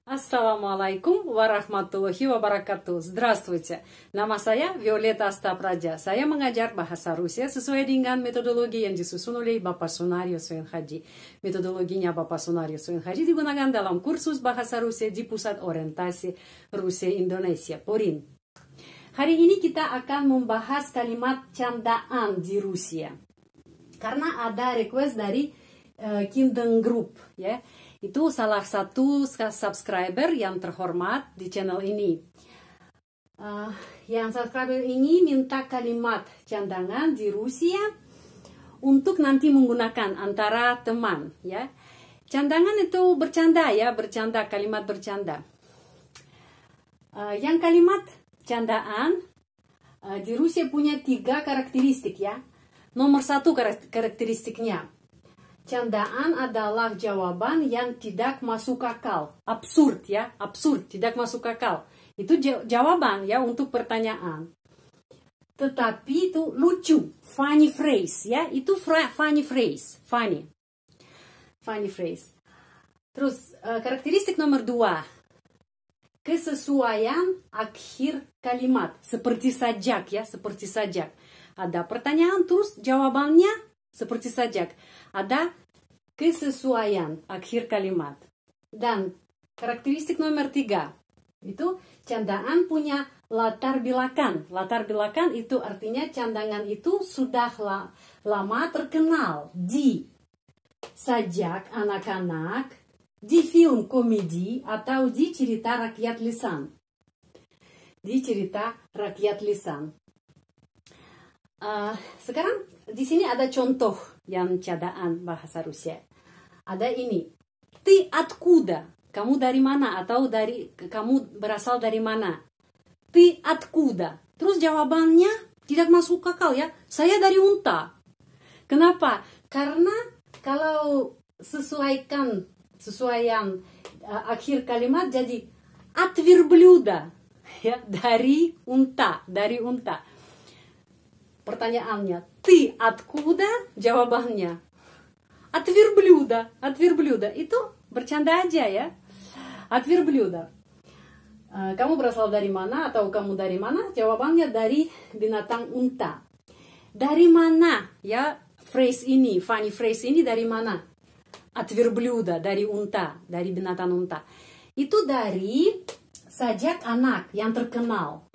Assalamualaikum warahmatullahi wabarakatuh. Здравствуйте. Nama saya Violeta Astapraja. Saya mengajar bahasa Rusia sesuai dengan metodologi yang disusun oleh Bapak Sunario Soenhaji. Metodologinya Bapak Sunario Soenhaji digunakan dalam kursus bahasa Rusia di Pusat Orientasi Rusia Indonesia, PORIN. Hari ini kita akan membahas kalimat candaan di Rusia. Karena ada request dari Kingdom Group, ya. Itu salah satu subscriber yang terhormat di channel ini. Yang subscriber ini minta kalimat candangan di Rusia untuk nanti menggunakan antara teman, ya. Candangan itu bercanda, ya, bercanda, kalimat bercanda. Yang kalimat candaan di Rusia punya 3 karakteristik, ya. Nomor 1 karakteristiknya, candaan adalah jawaban yang tidak masuk akal. Absurd, ya, absurd, tidak masuk akal. Itu jawaban, ya, untuk pertanyaan. Tetapi itu lucu, funny phrase, ya, itu funny phrase, funny phrase. Terus karakteristik nomor 2, kesesuaian akhir kalimat, seperti sajak, ya, seperti sajak. Ada pertanyaan terus jawabannya seperti sajak. Ada kesesuaian akhir kalimat. Dan karakteristik nomor 3, itu candaan punya latar belakang. Latar belakang itu artinya candangan itu sudah lama terkenal di sajak anak-anak, di film komedi, atau di cerita rakyat lisan. Di cerita rakyat lisan. Sekarang di sini ada contoh yang candaan bahasa Rusia. Ada ini, Ty откуда? Kamu dari mana? Atau kamu berasal dari mana? Ty откуда? Terus jawabannya tidak masuk akal, ya. Saya dari unta. Kenapa? Karena kalau sesuaian akhir kalimat jadi от верблюда, ya, dari unta. Pertanyaannya, ты откуда? Jawabannya, от верблюда. Itu bercanda aja, ya. От верблюда. Kamu berasal dari mana atau kamu dari mana? Jawabannya dari binatang unta. Dari mana, ya, phrase ini, funny phrase ini dari mana? От верблюда, dari unta, dari binatang unta. Itu dari sajak anak yang terkenal.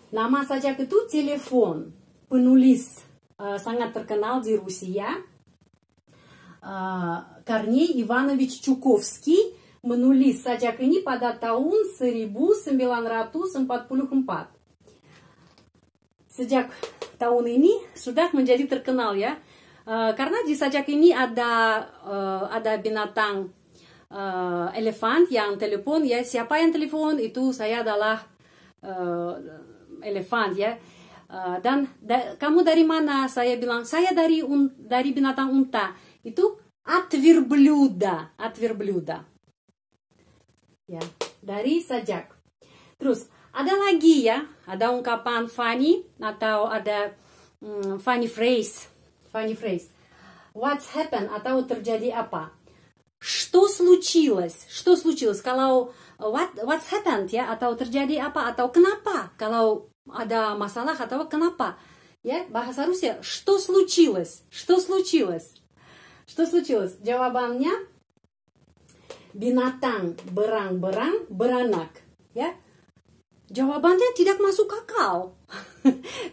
Nama sajak itu telepon. Penulis sangat terkenal di Rusia, Корней Иванович Чуковский, menulis sajak ini pada tahun 1944. Sejak tahun ini sudah menjadi terkenal, ya, karena di sajak ini ada binatang elefant yang telepon, ya. Siapa yang telepon? Itu saya adalah elefant, ya. Dan kamu dari mana? Saya bilang saya dari binatang unta. Itu от верблюда. Ya, dari sajak. Terus ada lagi, ya, ada ungkapan funny atau ada funny phrase. What's happened atau terjadi apa? Что случилось? Kalau what's happened, ya, atau terjadi apa atau kenapa? Kalau ada masalah atau kenapa, ya, bahasa Rusia, что случилось? Jawabannya, binatang berang-berang beranak, ya. Jawabannya tidak masuk akal.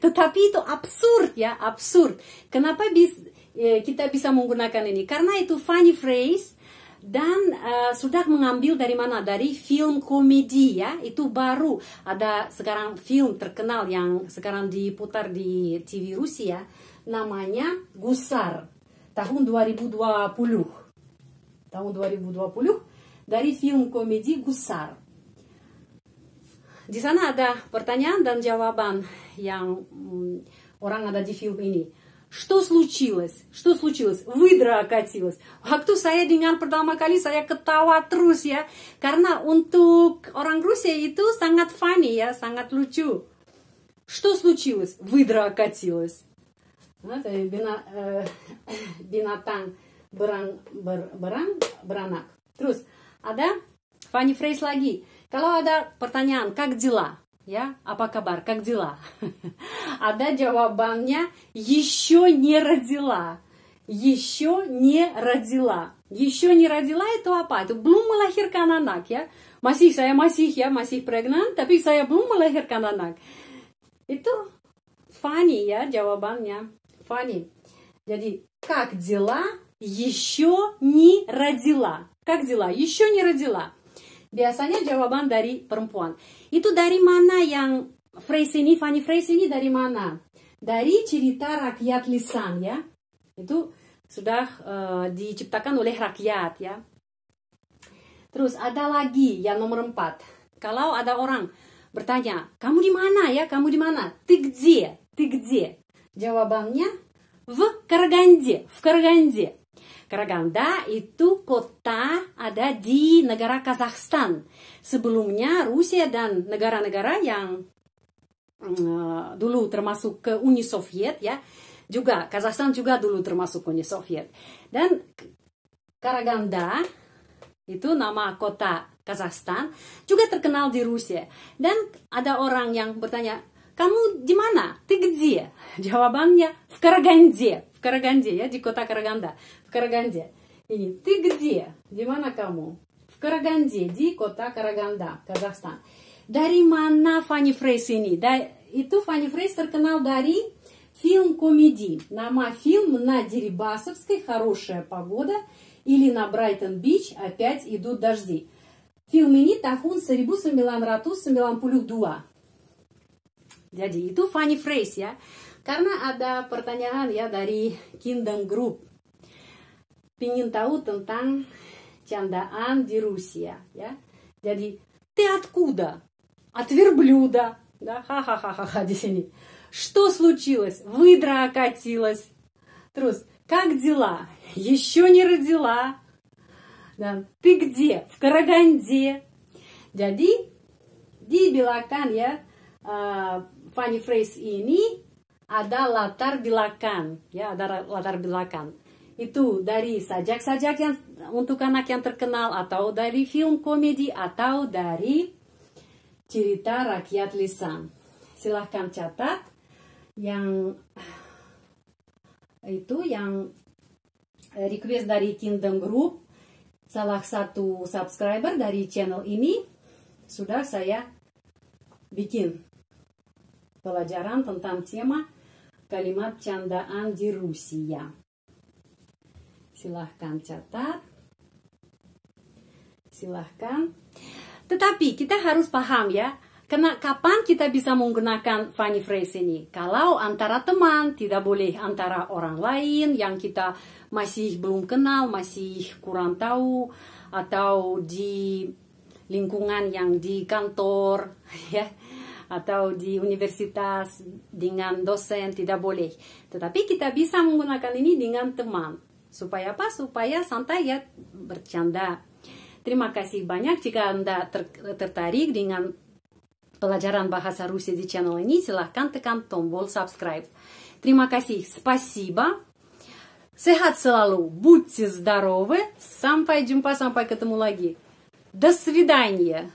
Tetapi itu absurd, ya, absurd. Kenapa kita bisa menggunakan ini? Karena itu funny phrase. Dan sudah mengambil dari mana? Dari film komedi, ya. Itu baru ada sekarang film terkenal yang sekarang diputar di TV Rusia, namanya Gusar, tahun 2020. Dari film komedi Gusar. Di sana ada pertanyaan dan jawaban yang orang ada di film ini. Что случилось? Выдра окатилась. Waktu saya dengar pertama kali saya ketawa terus, ya. Karena untuk orang Rusia itu sangat funny, ya, sangat lucu. Что случилось? Выдра окатилась. Binatang beranak. Terus ada funny phrase lagi. Kalau ada pertanyaan, как дела? Ya, apa kabar? Как дела? Ada jawabannya, еще не родила. Еще не родила. Еще не родила itu apa? Itu belum melahirkan anak ya. Saya masih pregnant, tapi saya belum melahirkan anak. Itu funny ya jawabannya. Funny. Jadi, как дела? Еще не родила. Как дела? Еще не родила. Biasanya jawaban dari perempuan. Itu dari mana yang phrase ini, funny phrase ini dari mana? Dari cerita rakyat lisan ya. Itu sudah diciptakan oleh rakyat ya. Terus ada lagi yang nomor 4. Kalau ada orang bertanya, kamu di mana ya? Kamu di mana? Ты где? Ты где? Jawabannya в Караганде. В Караганде. Караганда itu kota ada di negara Kazakhstan. Sebelumnya Rusia dan negara-negara yang dulu termasuk ke Uni Soviet ya. Juga Kazakhstan juga dulu termasuk Uni Soviet. Dan Karaganda itu nama kota Kazakhstan juga terkenal di Rusia. Dan ada orang yang bertanya, kamu di mana? Ты где? Jawabannya в Караганде. В Караганде ya, di kota Karaganda. В Караганде. Ini, ты где? Di mana kamu? В Караганде, di kota Karaganda, Kazakhstan. Dari mana funny phrase ini? Itu funny phrase terkenal dari film komedi. Nama film «На Дерибасовской хорошая погода» или «На Брайтон-Бич опять идут дожди». Film ini tahun 1992. Jadi itu funny phrase ya. Karena ada pertanyaan ya dari Kingdom Group. Pingin tahu tentang candaan di Rusia ya. Jadi, ты откуда? От верблюда. Да, ха-ха-ха-ха di sini. Что случилось? Выдра окатилась. Terus, как дела? Еще не родила. Dan, ты где? В Караганде. Jadi, dibilangkan ya, funny phrase ini ada latar belakang, ya ada latar belakang. Itu dari sajak-sajak yang untuk anak yang terkenal, atau dari film komedi, atau dari cerita rakyat lisan. Silahkan catat yang itu yang request dari Kingdom Group, salah satu subscriber dari channel ini sudah saya bikin pelajaran tentang tema kalimat candaan di Rusia. Silahkan catat. Silahkan. Tetapi kita harus paham ya, kapan kita bisa menggunakan funny phrase ini. Kalau antara teman, tidak boleh antara orang lain yang kita masih belum kenal, masih kurang tahu, atau di lingkungan yang di kantor, ya, atau di universitas dengan dosen, tidak boleh. Tetapi kita bisa menggunakan ini dengan teman. Supaya apa? Supaya santai ya, bercanda. Terima kasih banyak. Jika Anda tertarik dengan pelajaran bahasa Rusia di channel ini, silahkan tekan tombol subscribe. Terima kasih. Спасибо. Sehat selalu. Будьте здоровы. Sampai jumpa, sampai ketemu lagi. До свидания.